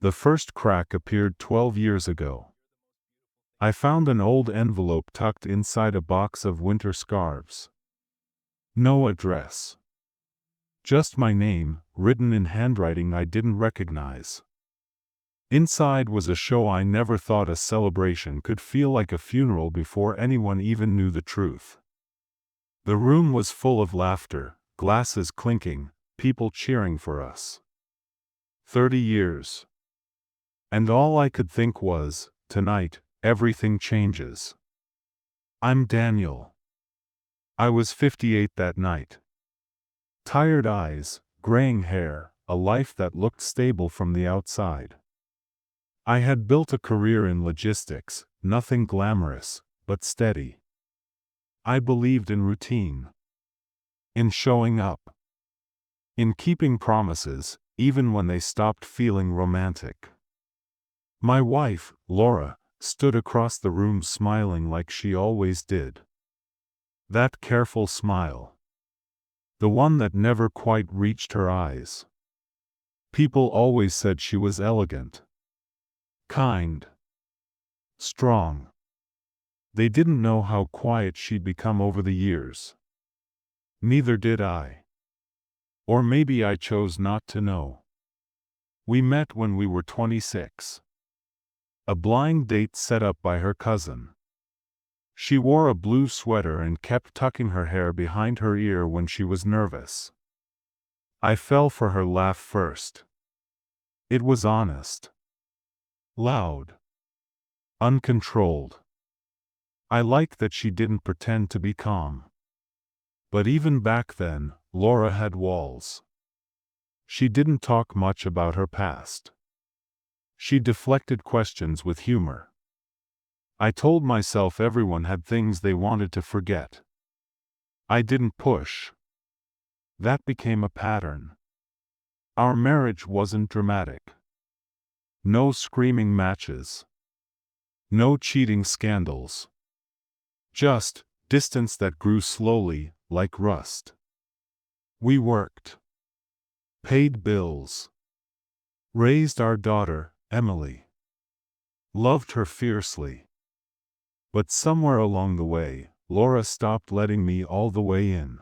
The first crack appeared 12 years ago. I found an old envelope tucked inside a box of winter scarves. No address. Just my name, written in handwriting I didn't recognize. Inside was a show I never thought a celebration could feel like a funeral before anyone even knew the truth. The room was full of laughter, glasses clinking, people cheering for us. 30 years. And all I could think was, tonight, everything changes. I'm Daniel. I was 58 that night. Tired eyes, graying hair, a life that looked stable from the outside. I had built a career in logistics, nothing glamorous, but steady. I believed in routine. In showing up. In keeping promises, even when they stopped feeling romantic. My wife, Laura, stood across the room smiling like she always did. That careful smile. The one that never quite reached her eyes. People always said she was elegant. Kind. Strong. They didn't know how quiet she'd become over the years. Neither did I. Or maybe I chose not to know. We met when we were 26. A blind date set up by her cousin. She wore a blue sweater and kept tucking her hair behind her ear when she was nervous. I fell for her laugh first. It was honest. Loud. Uncontrolled. I liked that she didn't pretend to be calm. But even back then, Laura had walls. She didn't talk much about her past. She deflected questions with humor. I told myself everyone had things they wanted to forget. I didn't push. That became a pattern. Our marriage wasn't dramatic. No screaming matches. No cheating scandals. Just distance that grew slowly, like rust. We worked. Paid bills. Raised our daughter, Emily. Loved her fiercely. But somewhere along the way, Laura stopped letting me all the way in.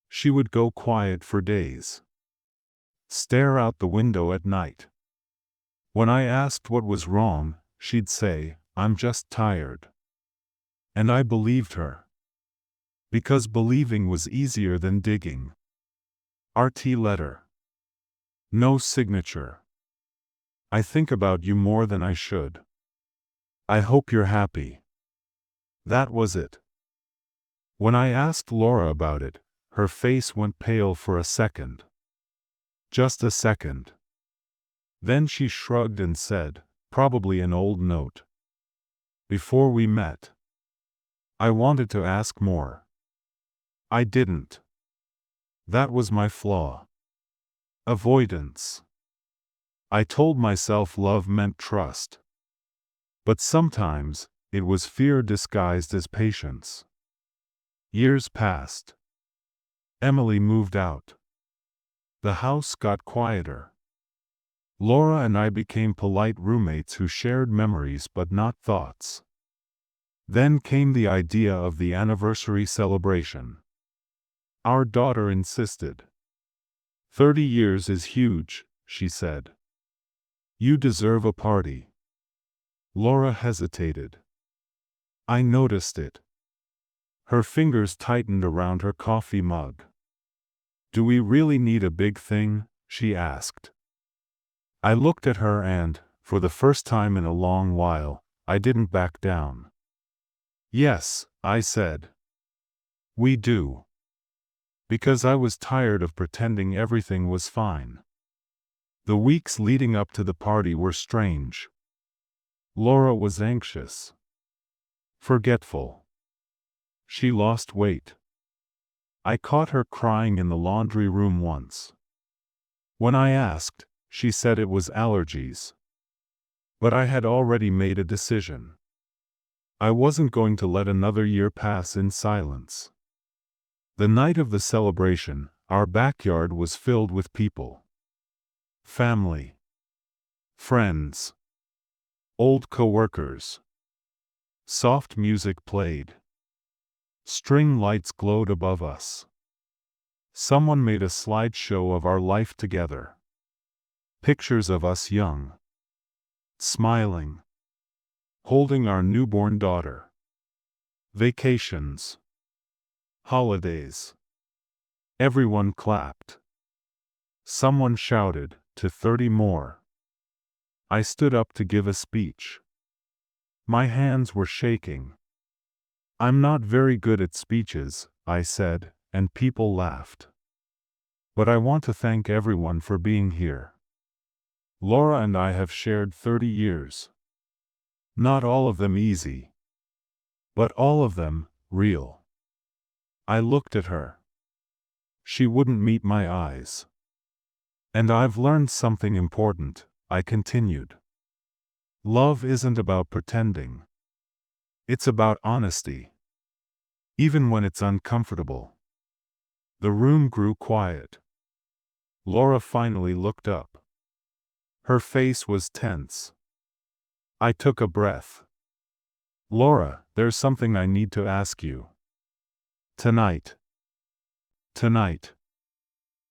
She would go quiet for days. Stare out the window at night. When I asked what was wrong, she'd say, "I'm just tired." And I believed her. Because believing was easier than digging. RT letter. No signature. I think about you more than I should. I hope you're happy. That was it. When I asked Laura about it, her face went pale for a second. Just a second. Then she shrugged and said, probably an old note. Before we met. I wanted to ask more. I didn't. That was my flaw. Avoidance. I told myself love meant trust. But sometimes, it was fear disguised as patience. Years passed. Emily moved out. The house got quieter. Laura and I became polite roommates who shared memories but not thoughts. Then came the idea of the anniversary celebration. Our daughter insisted. 30 years is huge, she said. You deserve a party. Laura hesitated. I noticed it. Her fingers tightened around her coffee mug. Do we really need a big thing? She asked. I looked at her and, for the first time in a long while, I didn't back down. Yes, I said. We do. Because I was tired of pretending everything was fine. The weeks leading up to the party were strange. Laura was anxious. Forgetful. She lost weight. I caught her crying in the laundry room once. When I asked, she said it was allergies. But I had already made a decision. I wasn't going to let another year pass in silence. The night of the celebration, our backyard was filled with people. Family. Friends. Old coworkers. Soft music played. String lights glowed above us. Someone made a slideshow of our life together. Pictures of us young, smiling, holding our newborn daughter. Vacations. Holidays. Everyone clapped. Someone shouted, "To 30 more." I stood up to give a speech. My hands were shaking. "I'm not very good at speeches," I said, and people laughed. "But I want to thank everyone for being here. Laura and I have shared 30 years. Not all of them easy. But all of them, real." I looked at her. She wouldn't meet my eyes. "And I've learned something important," I continued. "Love isn't about pretending. It's about honesty. Even when it's uncomfortable." The room grew quiet. Laura finally looked up. Her face was tense. I took a breath. "Laura, there's something I need to ask you. Tonight. Tonight.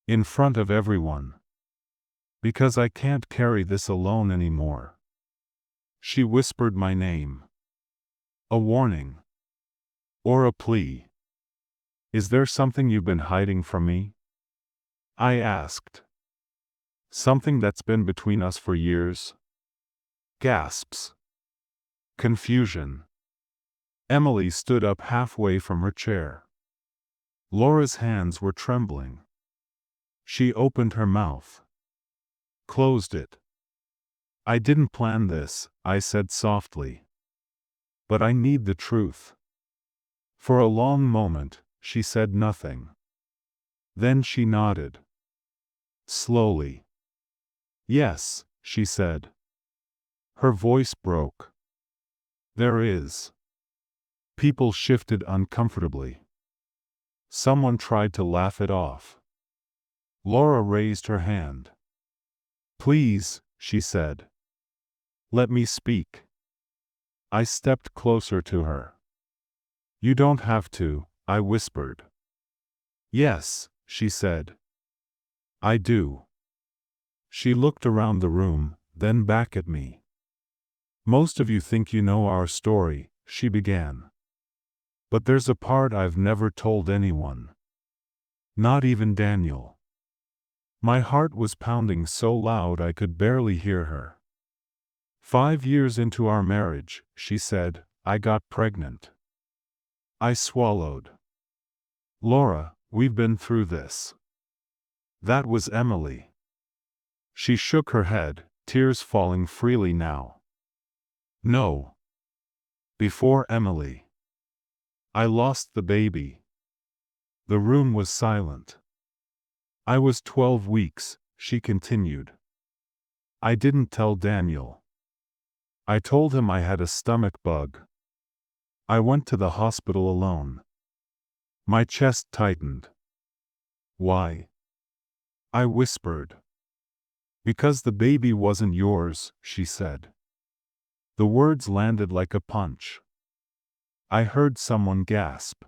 In front of everyone. Because I can't carry this alone anymore." She whispered my name. "A warning. Or a plea. Is there something you've been hiding from me?" I asked. "Something that's been between us for years?" Gasps. Confusion. Emily stood up halfway from her chair. Laura's hands were trembling. She opened her mouth. Closed it. "I didn't plan this," I said softly. "But I need the truth." For a long moment, she said nothing. Then she nodded. Slowly. "Yes," she said. Her voice broke. "There is." People shifted uncomfortably. Someone tried to laugh it off. Laura raised her hand. "Please," she said. "Let me speak." I stepped closer to her. "You don't have to," I whispered. "Yes," she said. "I do." She looked around the room, then back at me. "Most of you think you know our story," she began. "But there's a part I've never told anyone. Not even Daniel." My heart was pounding so loud I could barely hear her. 5 years into our marriage," she said, "I got pregnant." I swallowed. "Laura, we've been through this." That was Emily. She shook her head, tears falling freely now. "No. Before Emily. I lost the baby." The room was silent. "I was 12 weeks," she continued. "I didn't tell Daniel. I told him I had a stomach bug. I went to the hospital alone." My chest tightened. "Why?" I whispered. "Because the baby wasn't yours," she said. The words landed like a punch. I heard someone gasp.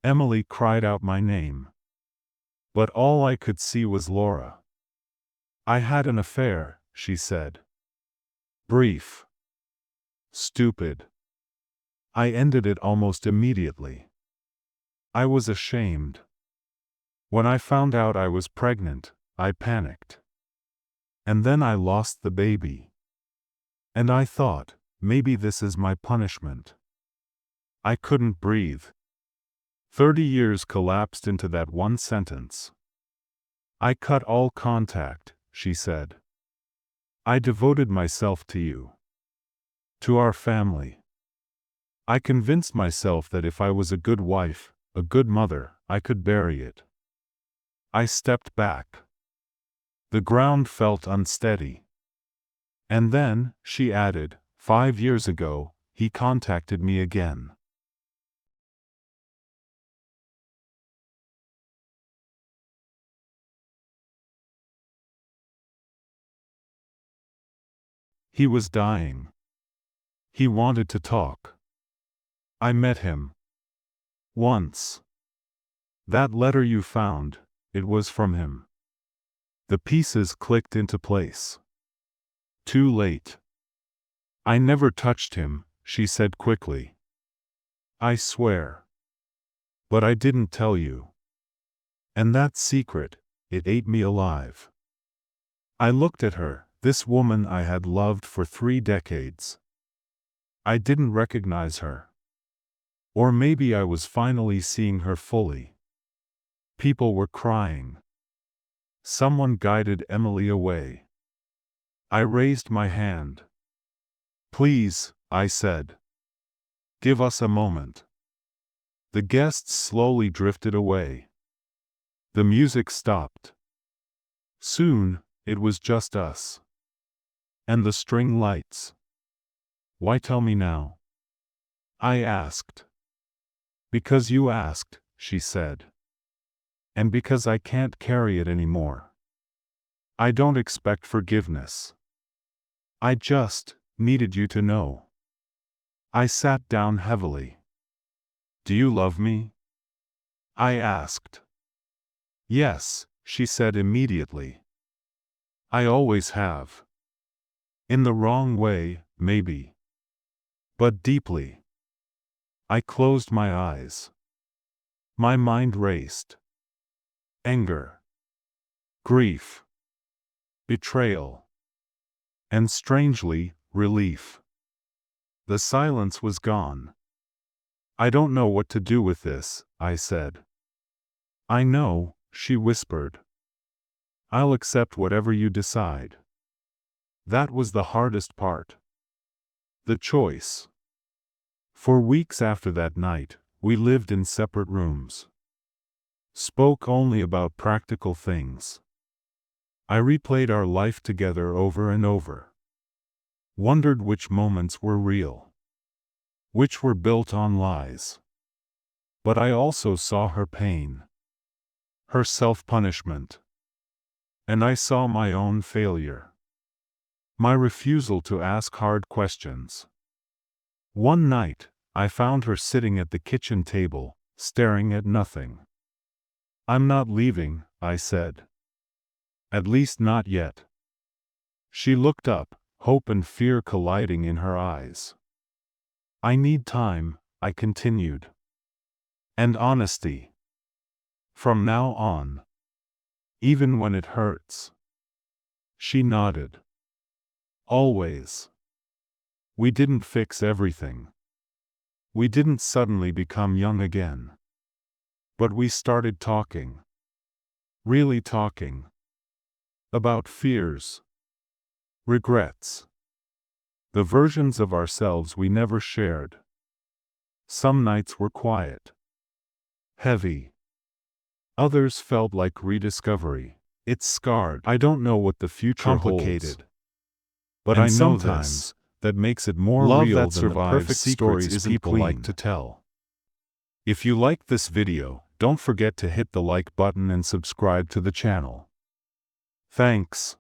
Emily cried out my name. But all I could see was Laura. "I had an affair," she said. "Brief. Stupid. I ended it almost immediately. I was ashamed. When I found out I was pregnant, I panicked. And then I lost the baby. And I thought, maybe this is my punishment." I couldn't breathe. 30 years collapsed into that one sentence. "I cut all contact," she said. "I devoted myself to you. To our family. I convinced myself that if I was a good wife, a good mother, I could bury it." I stepped back. The ground felt unsteady. "And then," she added, "5 years ago, he contacted me again." He was dying. He wanted to talk. I met him. Once. That letter you found, it was from him. The pieces clicked into place. Too late. I never touched him, she said quickly. I swear. But I didn't tell you. And that secret, it ate me alive. I looked at her, this woman I had loved for 3 decades. I didn't recognize her. Or maybe I was finally seeing her fully. People were crying. Someone guided Emily away. I raised my hand. Please, I said. Give us a moment. The guests slowly drifted away. The music stopped. Soon, it was just us. And the string lights. Why tell me now? I asked. Because you asked, she said. And because I can't carry it anymore. I don't expect forgiveness. I just needed you to know. I sat down heavily. Do you love me? I asked. Yes, she said immediately. I always have. In the wrong way, maybe. But deeply. I closed my eyes. My mind raced. Anger. Grief. Betrayal. And strangely, relief. The silence was gone. I don't know what to do with this, I said. I know, she whispered. I'll accept whatever you decide. That was the hardest part. The choice. For weeks after that night, we lived in separate rooms. Spoke only about practical things. I replayed our life together over and over. Wondered which moments were real. Which were built on lies. But I also saw her pain. Her self-punishment. And I saw my own failure. My refusal to ask hard questions. One night, I found her sitting at the kitchen table, staring at nothing. I'm not leaving, I said. At least not yet. She looked up, hope and fear colliding in her eyes. I need time, I continued. And honesty. From now on. Even when it hurts. She nodded. Always. We didn't fix everything. We didn't suddenly become young again. But we started talking. Really talking. About fears. Regrets. The versions of ourselves we never shared. Some nights were quiet. Heavy. Others felt like rediscovery. It's scarred. I don't know what the future holds. But I know this, that makes it more love real that than the perfect stories people like to tell. If you liked this video, don't forget to hit the like button and subscribe to the channel. Thanks.